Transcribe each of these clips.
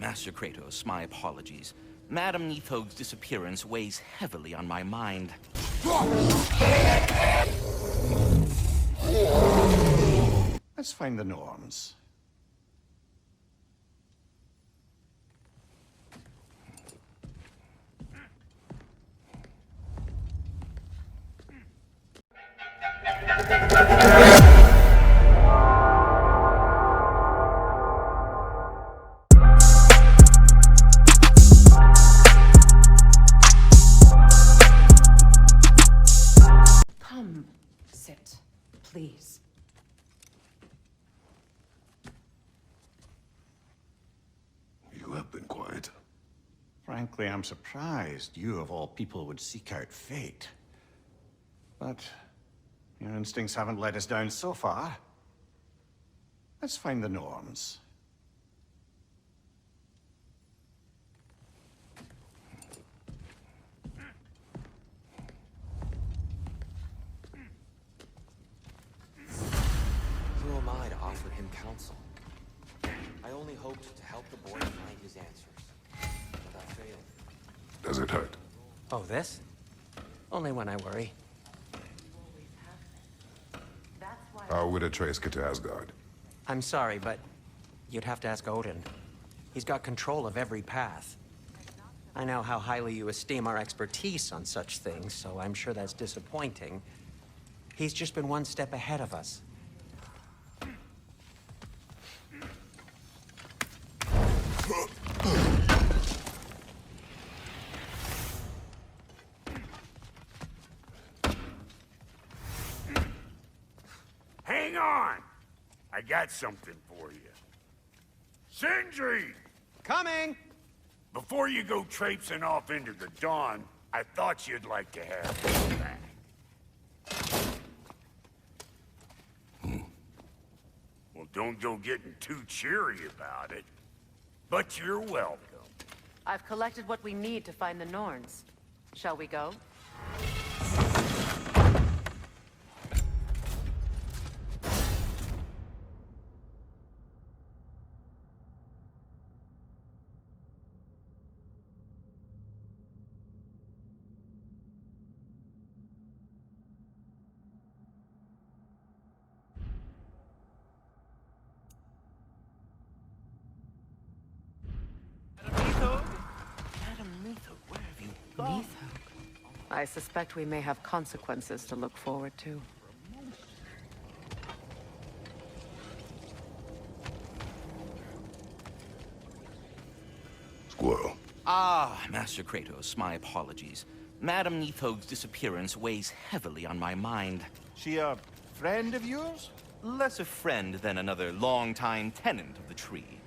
Master Kratos, my apologies. Madame Nithog's disappearance weighs heavily on my mind. Let's find the Norns. Come, sit, please. You have been quiet. Frankly, I'm surprised you of all people would seek out fate. But your instincts haven't let us down so far. Let's find the Norns. Who am I to offer him counsel? I only hoped to help the boy find his answers, but I failed. Does it hurt? Oh, this? Only when I worry. How would Atreus get to Asgard? I'm sorry, but you'd have to ask Odin. He's got control of every path. I know how highly you esteem our expertise on such things, so I'm sure that's disappointing. He's just been one step ahead of us. Hang on! I got something for you. Sindri! Coming! Before you go traipsing off into the dawn, I thought you'd like to have this back. Well, don't go getting too cheery about it. But you're welcome. I've collected what we need to find the Norns. Shall we go? I suspect we may have consequences to look forward to. Squirrel. Ah, Master Kratos, my apologies. Madame Nithog's disappearance weighs heavily on my mind. She a friend of yours? Less a friend than another longtime tenant of the tree.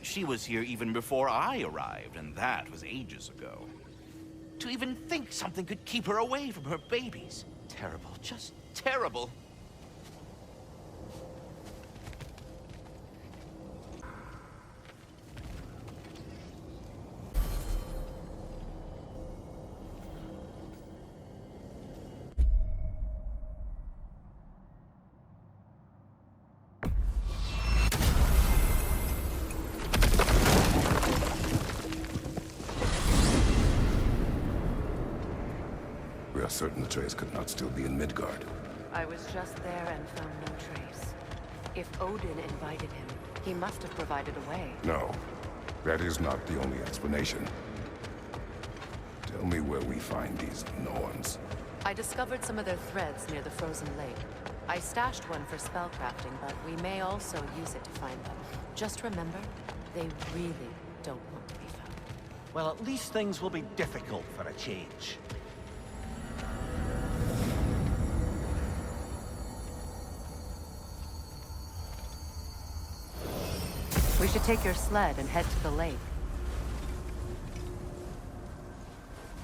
She was here even before I arrived, and that was ages ago. To even think something could keep her away from her babies. Terrible, just terrible. We are certain Atreus could not still be in Midgard. I was just there and found no trace. If Odin invited him, he must have provided a way. No, that is not the only explanation. Tell me where we find these Norns. I discovered some of their threads near the frozen lake. I stashed one for spellcrafting, but we may also use it to find them. Just remember, they really don't want to be found. Well, at least things will be difficult for a change. We should take your sled and head to the lake.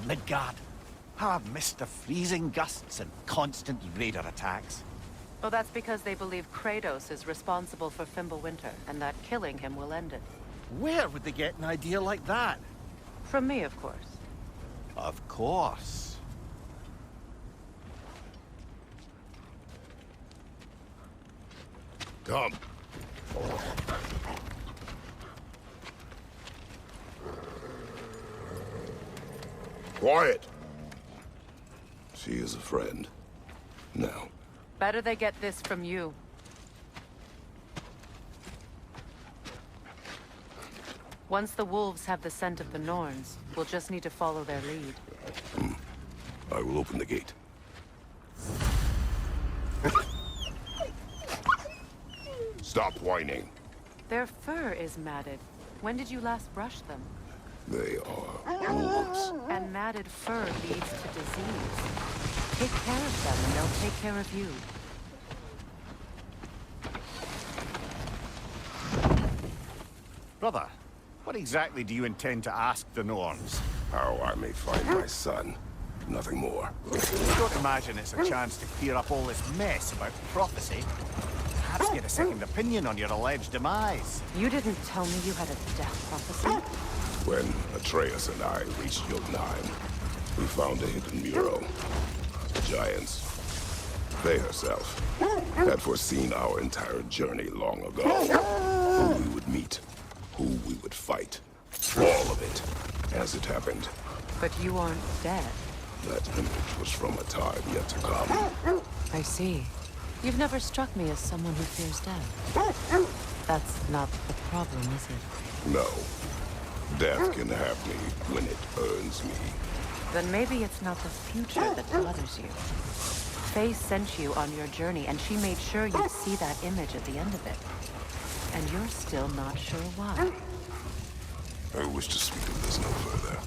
Midgard. How I've missed the freezing gusts and constant raider attacks. Well, that's because they believe Kratos is responsible for Fimbulwinter, and that killing him will end it. Where would they get an idea like that? From me, of course. Of course. Come. Quiet! She is a friend. Now, Better they get this from you. Once the wolves have the scent of the Norns, we'll just need to follow their lead. I will open the gate. Stop whining. Their fur is matted. When did you last brush them? They are wolves. And matted fur leads to disease. Take care of them and they'll take care of you. Brother, what exactly do you intend to ask the Norns? How I may find my son. Nothing more. I don't imagine it's a chance to clear up all this mess about prophecy. Perhaps get a second opinion on your alleged demise. You didn't tell me you had a death prophecy? When Atreus and I reached Jotunheim, we found a hidden mural. Giants. They herself had foreseen our entire journey long ago. Who we would meet, who we would fight. All of it, as it happened. But you aren't dead. That image was from a time yet to come. I see. You've never struck me as someone who fears death. That's not the problem, is it? No. Death can have me when it earns me. Then maybe it's not the future that bothers you. Faye sent you on your journey, and she made sure you'd see that image at the end of it. And you're still not sure why. I wish to speak of this no further.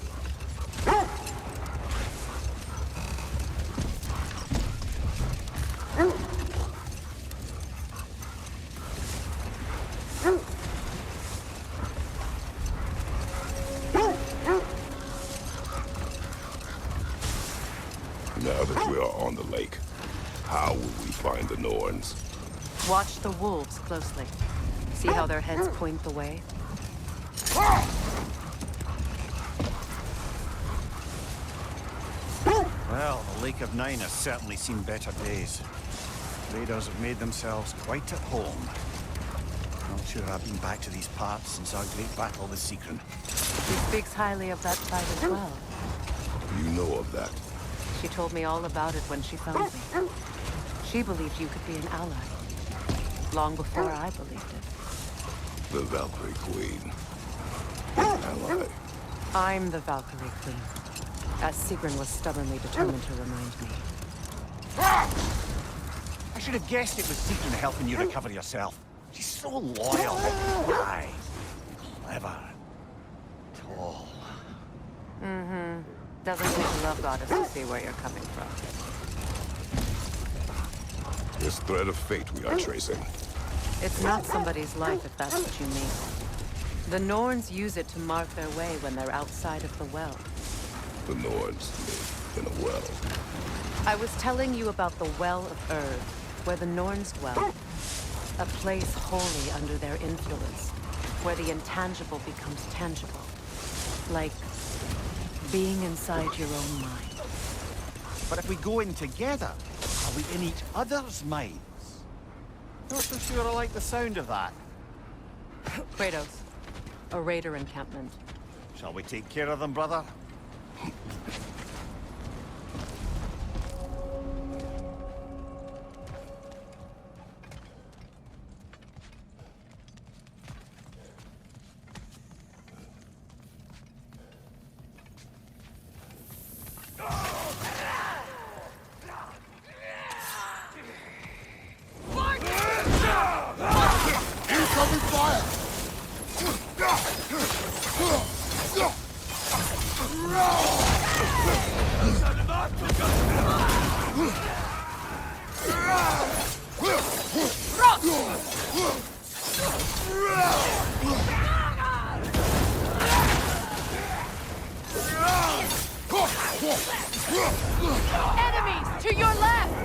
Now that we are on the lake, how will we find the Norns? Watch the wolves closely. See how their heads point the way? Well, the Lake of Nine has certainly seen better days. Raiders have made themselves quite at home. Not sure I've been back to these parts since our great battle with Seekron. She speaks highly of that fight as well. You know of that. She told me all about it when she found me. She believed you could be an ally. Long before I believed it. The Valkyrie Queen. An ally. I'm the Valkyrie Queen. As Sigrun was stubbornly determined to remind me. I should have guessed it was Seekron helping you recover yourself. She's so loyal. Aye. Clever. Tall. Mm-hmm. Doesn't take a love goddess to see where you're coming from. This thread of fate we are tracing. It's not somebody's life, if that's what you mean. The Norns use it to mark their way when they're outside of the well. The Norns live in a well. I was telling you about the Well of Erd, where the Norns dwell. A place wholly under their influence, where the intangible becomes tangible. Like being inside your own mind. But if we go in together, are we in each other's minds? Not so sure I like the sound of that. Kratos, a raider encampment. Shall we take care of them, brother? Enemies to your left!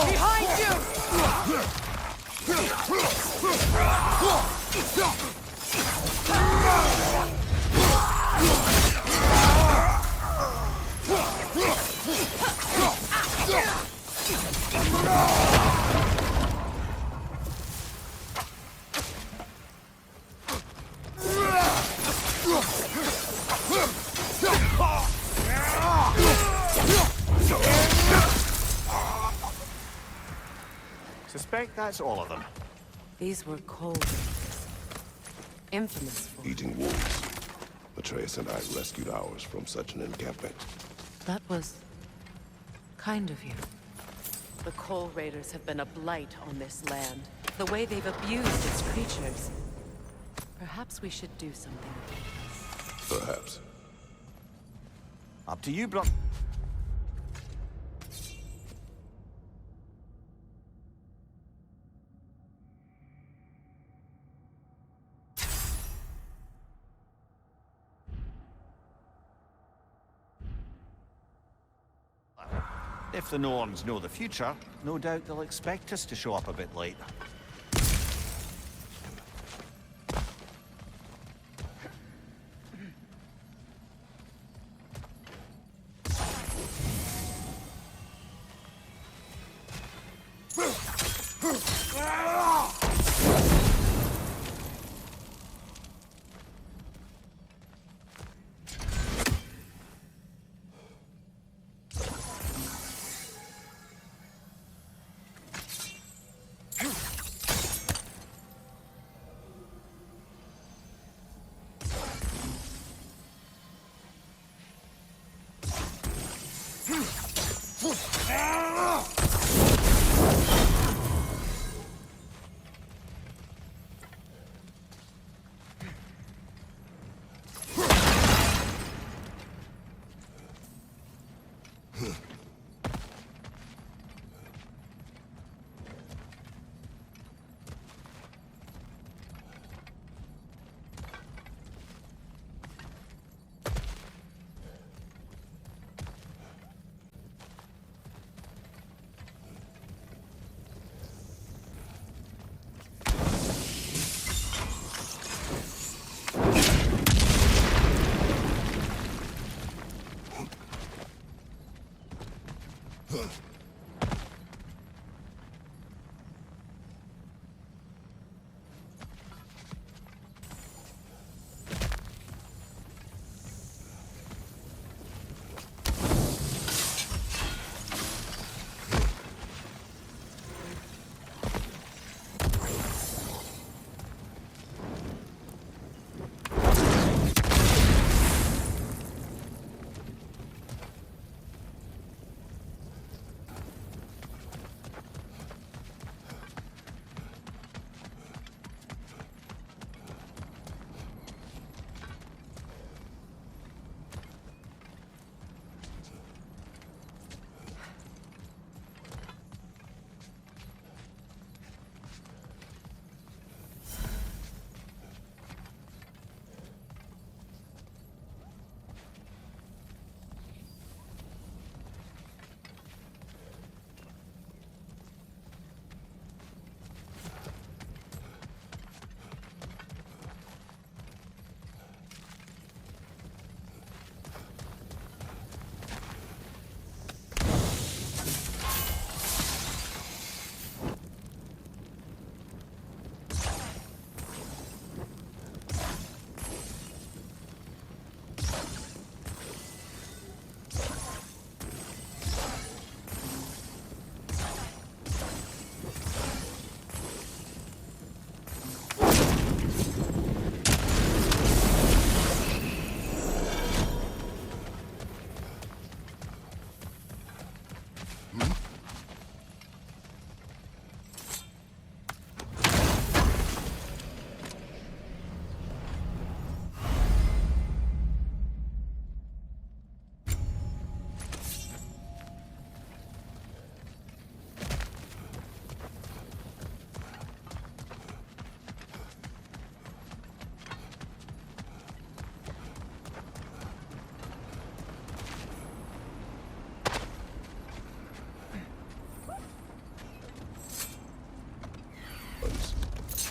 Behind you! suspect that's all of them. These were cold raiders. Infamous for... Eating wolves. Atreus and I rescued ours from such an encampment. That was... kind of you. The Coal Raiders have been a blight on this land. The way they've abused its creatures. Perhaps we should do something about this. Perhaps. Up to you, bro. If the Norns know the future, no doubt they'll expect us to show up a bit late.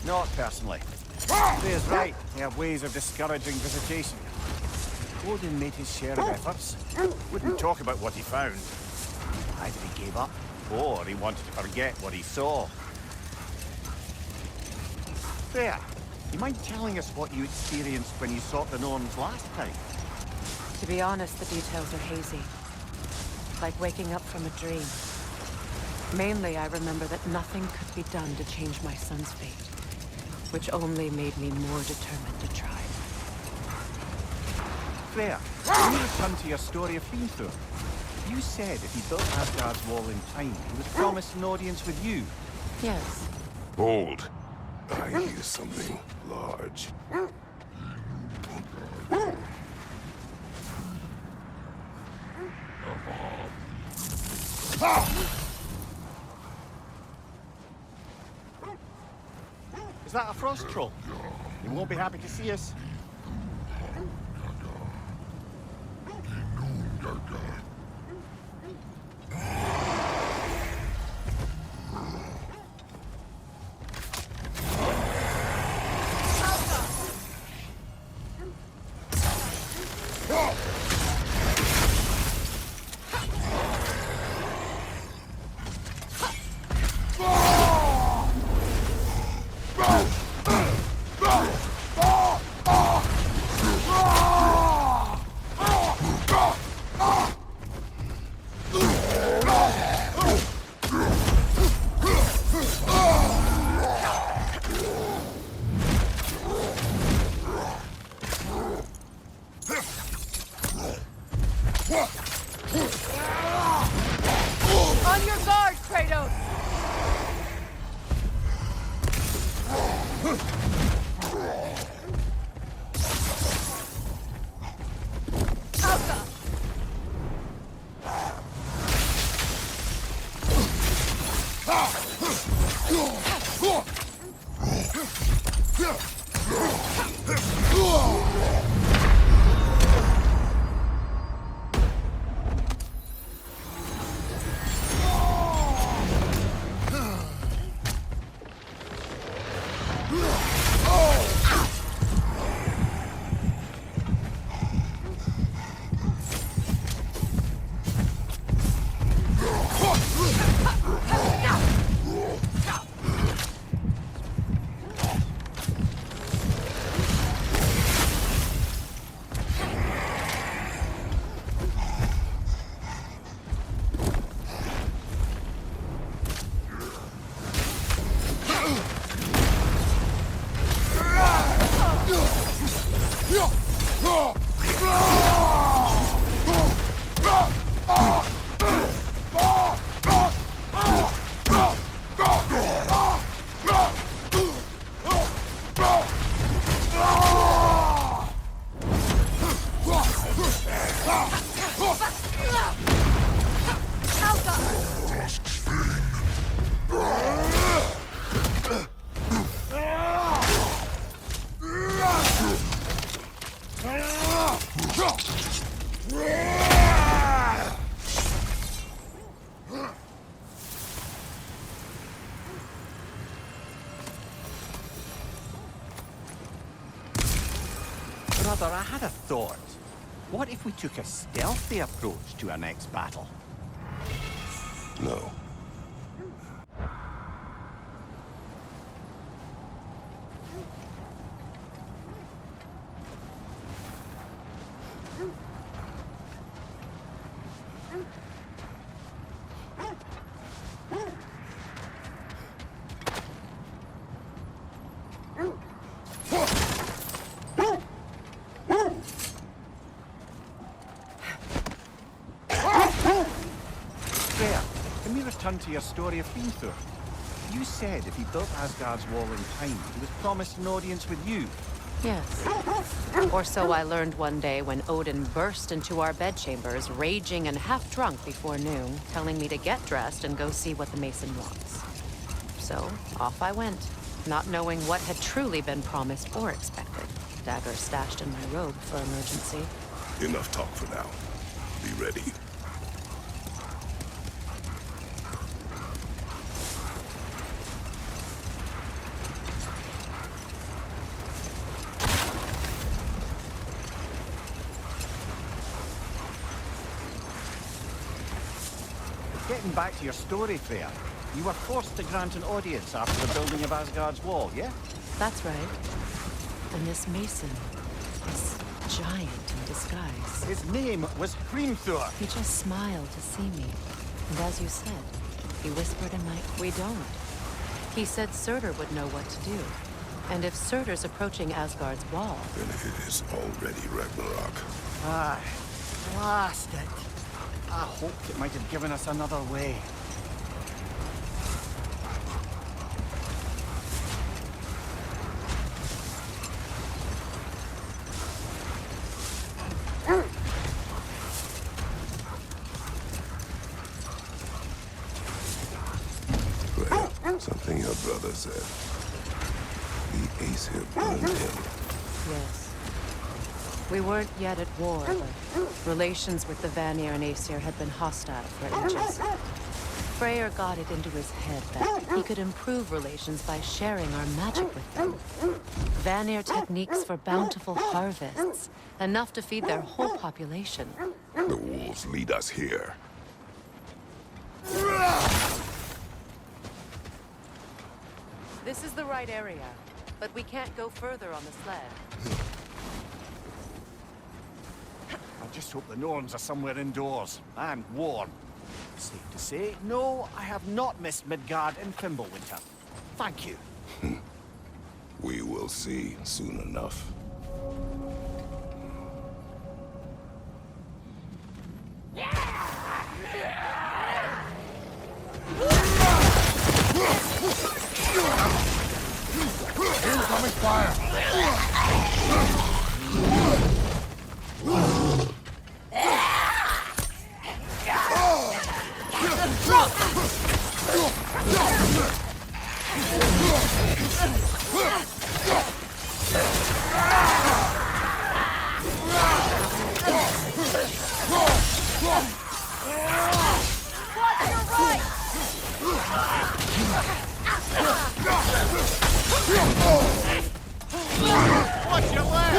Not personally. Freya's right. They have ways of discouraging visitation. Odin made his share of efforts. Wouldn't talk about what he found. Either he gave up, or he wanted to forget what he saw. Freya, you mind telling us what you experienced when you sought the Norns last time? To be honest, the details are hazy. Like waking up from a dream. Mainly, I remember that nothing could be done to change my son's fate, which only made me more determined to try. Freya, can you return to your story of Hrimthur? You said if he built Asgard's wall in time, he was promised an audience with you. Yes. Hold. I hear something large. Is that a frost troll? He won't be happy to see us. On your guard, Kratos! Brother, I had a thought. What if we took a stealthy approach to our next battle? No. Freya, can we return to your story of Hrimthur? You said if he built Asgard's wall in time, he was promised an audience with you. Yes. Or so I learned one day when Odin burst into our bedchambers, raging and half drunk before noon, telling me to get dressed and go see what the Mason wants. So, off I went, not knowing what had truly been promised or expected. Dagger stashed in my robe for emergency. Enough talk for now. Be ready. Getting back to your story, Freya, you were forced to grant an audience after the building of Asgard's wall, yeah? That's right. And this Mason, this giant in disguise, His name was Hrimthur. he just smiled to see me. And as you said, He whispered in my... We don't. He said Surtur would know what to do. And if Surtur's approaching Asgard's wall... Then it is already Ragnarok. Aye. Blast it. I hoped it might have given us another way. Freya, something your brother said. The Aesir burned him. Yes. We weren't yet at war, but relations with the Vanir and Aesir had been hostile for ages. Freyr got it into his head that he could improve relations by sharing our magic with them. Vanir techniques for bountiful harvests, enough to feed their whole population. The wolves lead us here. This is the right area, but we can't go further on the sled. I just hope the Norns are somewhere indoors and warm. Safe to say, no, I have not missed Midgard in Fimbulwinter. Thank you. We will see soon enough. Incoming fire! Watch your left!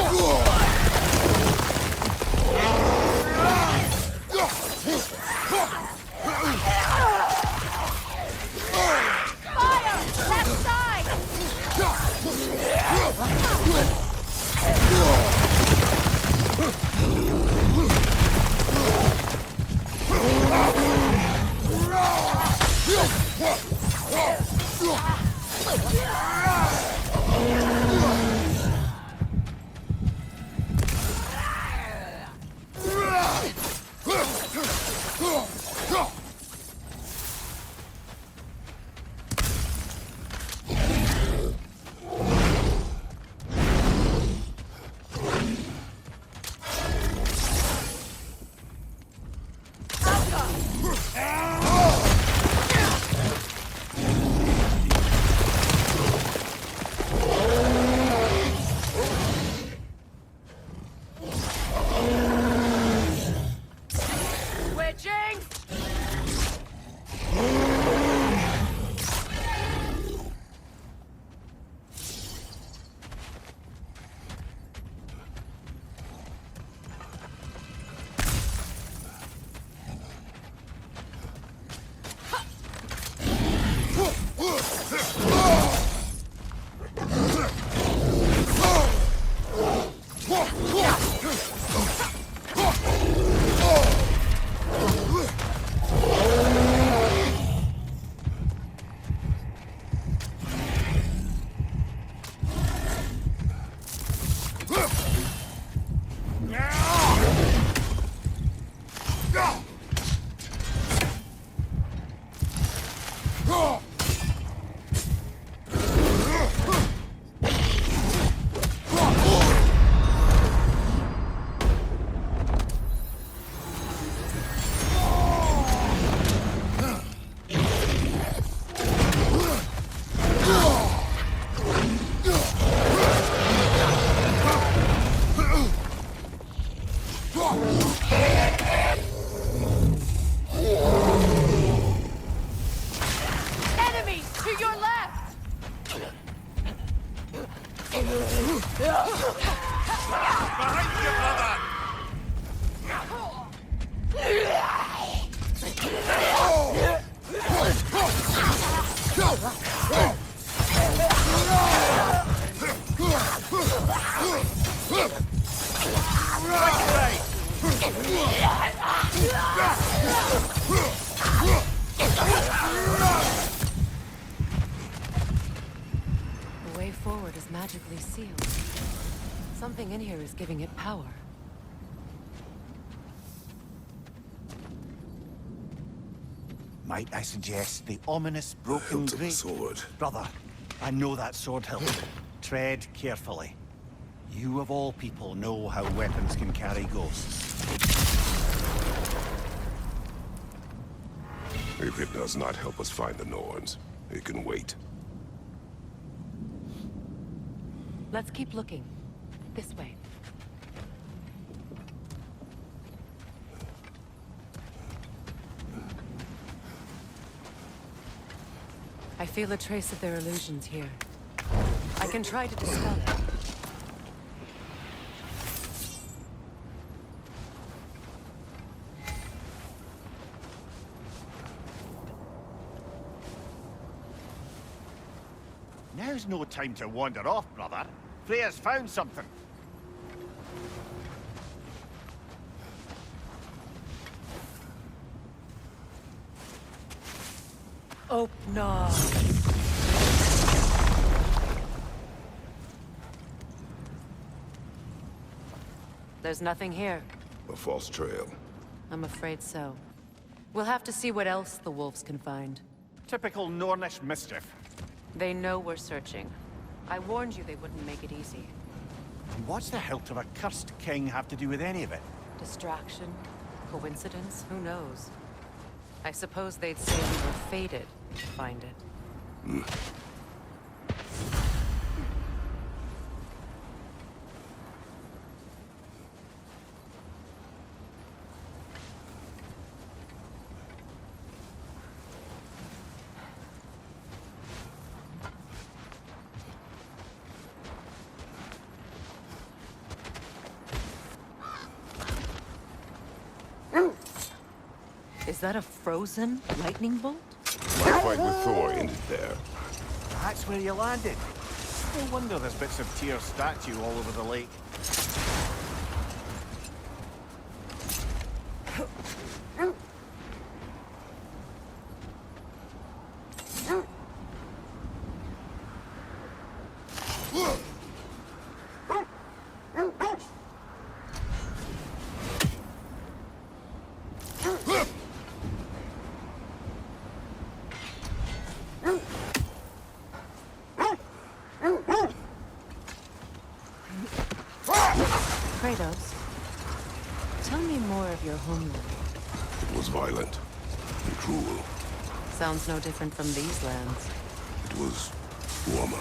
The way forward is magically sealed. Something in here is giving it power. Might I suggest the ominous broken Hilt of the great... sword. Brother, I know that sword hilt. Tread carefully. You of all people know how weapons can carry ghosts. If it does not help us find the Norns, it can wait. Let's keep looking. This way. I feel a trace of their illusions here. I can try to dispel it. Now's no time to wander off, brother. Freya's found something. Oh, no. There's nothing here. A false trail. I'm afraid so. We'll have to see what else the wolves can find. Typical Nornish mischief. They know we're searching. I warned you they wouldn't make it easy. And what's the hilt of a cursed king have to do with any of it? Distraction? Coincidence? Who knows? I suppose they'd say we were fated to find it. Is that a frozen lightning bolt? My fight with Thor ended there. That's where you landed. No wonder there's bits of Tyr's statue all over the lake. Kratos, tell me more of your homeland. It was violent and cruel. Sounds no different from these lands. It was warmer.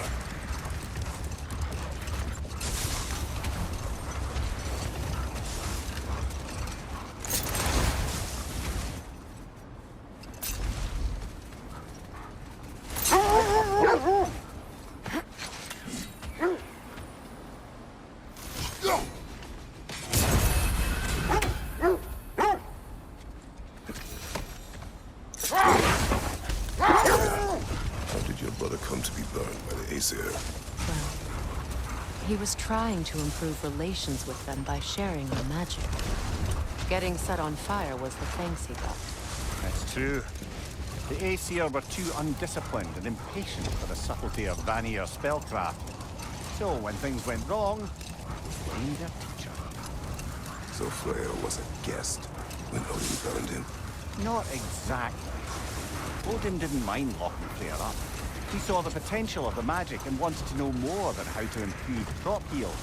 He was trying to improve relations with them by sharing their magic. Getting set on fire was the thanks he got. That's true. The Aesir were too undisciplined and impatient for the subtlety of Vanir spellcraft. So when things went wrong, they blamed their teacher. So Freya was a guest when Odin found him. Not exactly. Odin didn't mind locking Freya up. He saw the potential of the magic and wanted to know more than how to improve crop yield.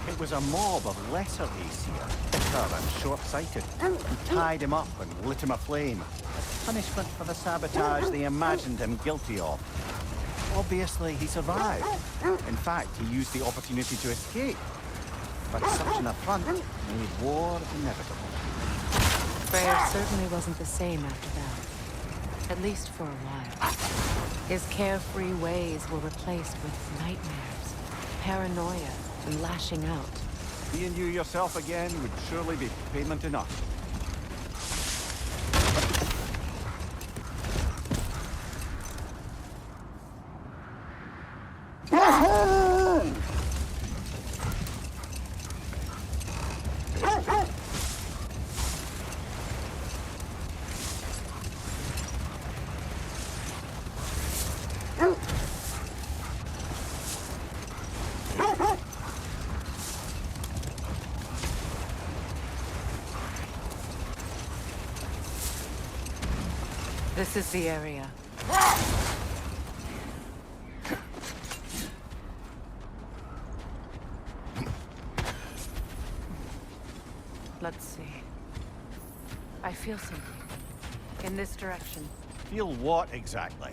It was a mob of lesser Aesir, bitter and short-sighted, who tied him up and lit him aflame, as punishment for the sabotage they imagined him guilty of. Obviously, he survived. In fact, he used the opportunity to escape. But such an affront made war inevitable. Freya certainly wasn't the same after that. At least for a while. His carefree ways were replaced with nightmares, paranoia, and lashing out. Being you yourself again would surely be payment enough. This is the area. Let's see. I feel something. In this direction. Feel what exactly?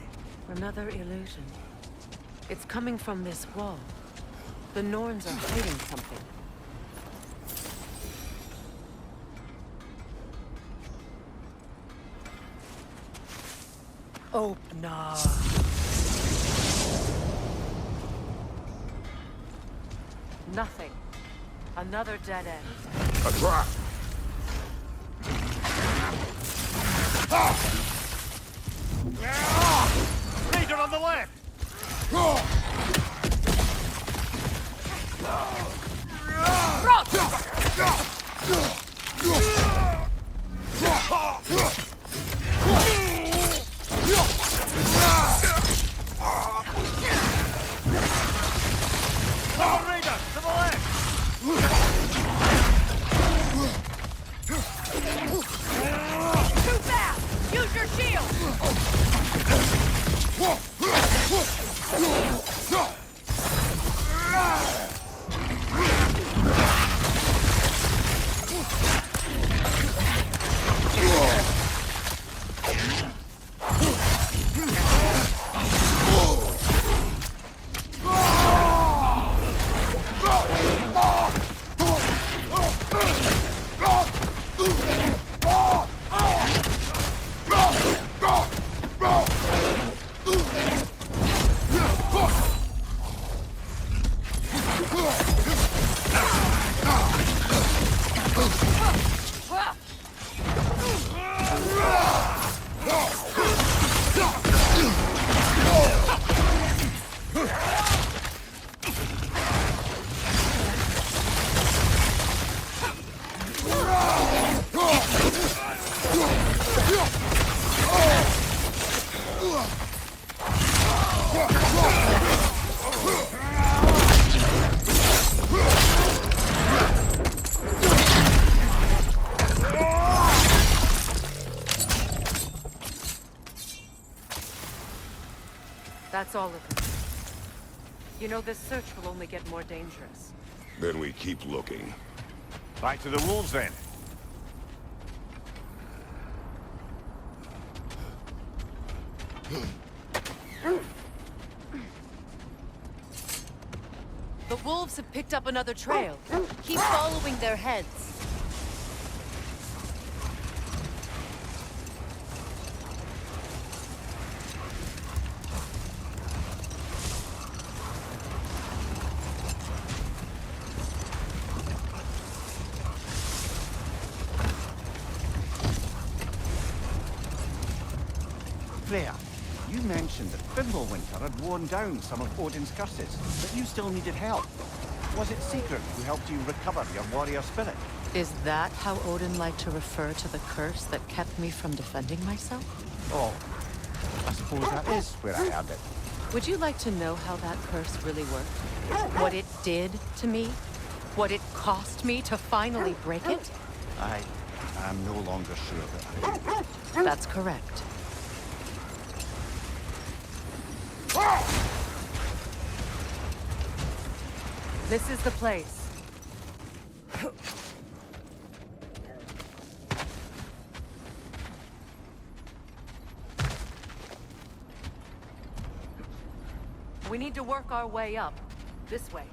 Another illusion. It's coming from this wall. The Norns are hiding something. Oh, no. Nothing. Another dead end. A trap! Raider on the left! Raider, to the left! Too fast! Use your shield! That's all of it. You know, this search will only get more dangerous. Then we keep looking. Back to the wolves then. The wolves have picked up another trail. Keep following their heads. Freya, you mentioned that Fimbulwinter had worn down some of Odin's curses, but you still needed help. Was it Sigurd who helped you recover your warrior spirit? Is that how Odin liked to refer to the curse that kept me from defending myself? Oh, I suppose that is where I heard it. Would you like to know how that curse really worked? What it did to me? What it cost me to finally break it? I am no longer sure that I do. That's correct. This is the place. We need to work our way up. This way.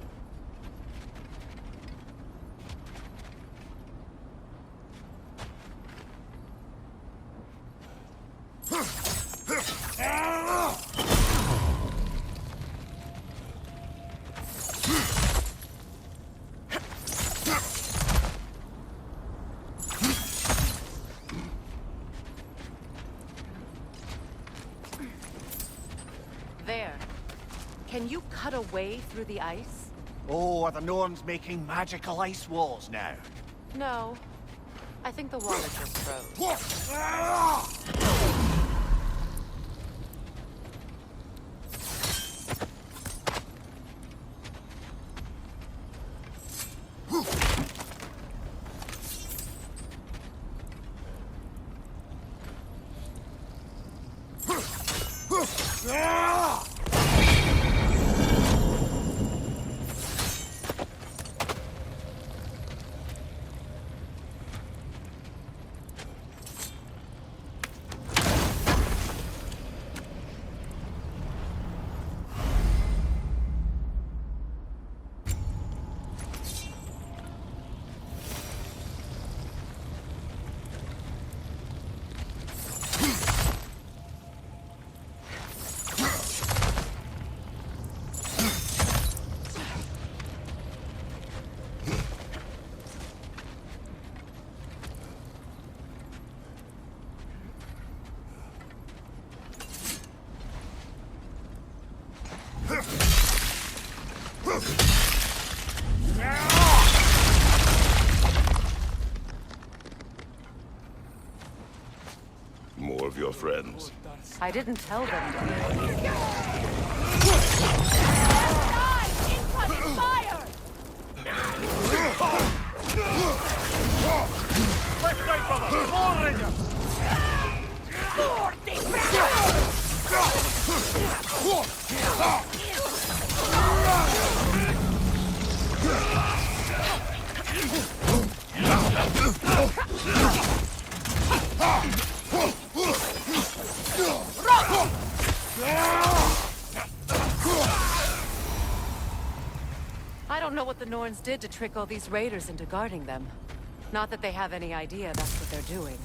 There. Can you cut a way through the ice? Oh, are the Norns making magical ice walls now? No. I think the water just froze. friends. I didn't tell them to. Incoming fire! Left, right, brother! More Rangers! I don't know what the Norns did to trick all these raiders into guarding them. Not that they have any idea that's what they're doing.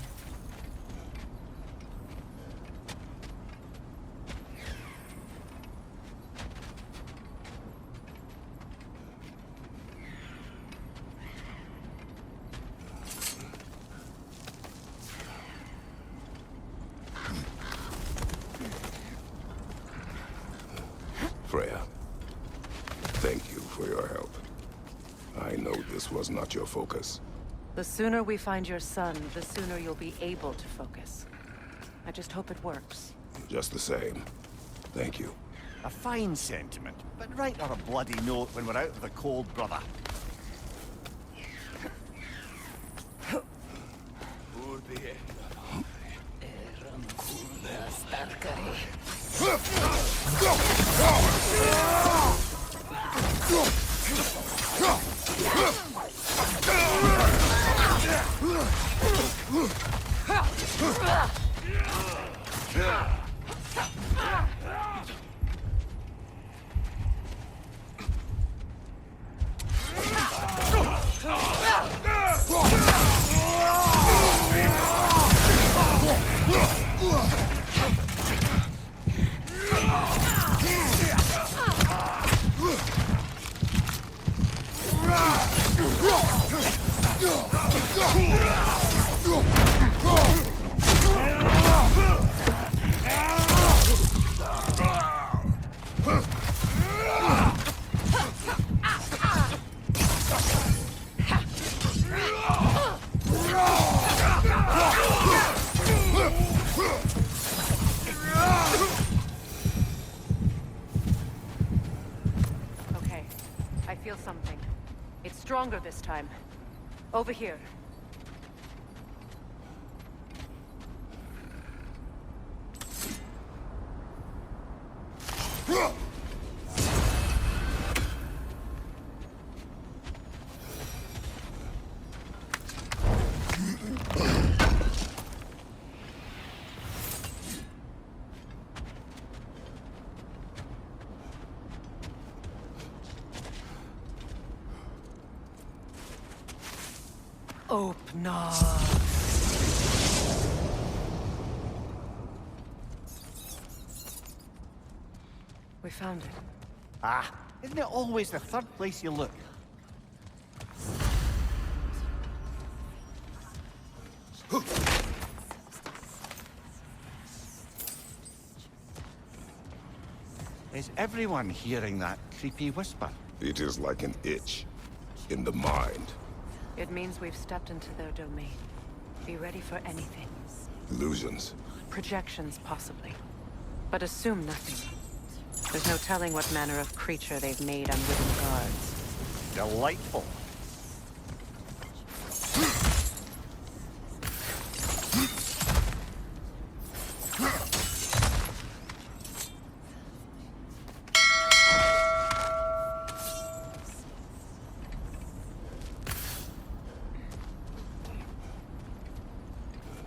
Freya, thank you for your help. I know this was not your focus. The sooner we find your son, the sooner you'll be able to focus. I just hope it works. Just the same. Thank you. A fine sentiment, but write her a bloody note when we're out of the cold, brother. Okay, I feel something. It's stronger this time. Over here. Open up. We found it. Ah, isn't it always the third place you look? Is everyone hearing that creepy whisper? It is like an itch in the mind. It means we've stepped into their domain. Be ready for anything. Illusions. Projections, possibly. But assume nothing. There's no telling what manner of creature they've made on wooden guards. Delightful.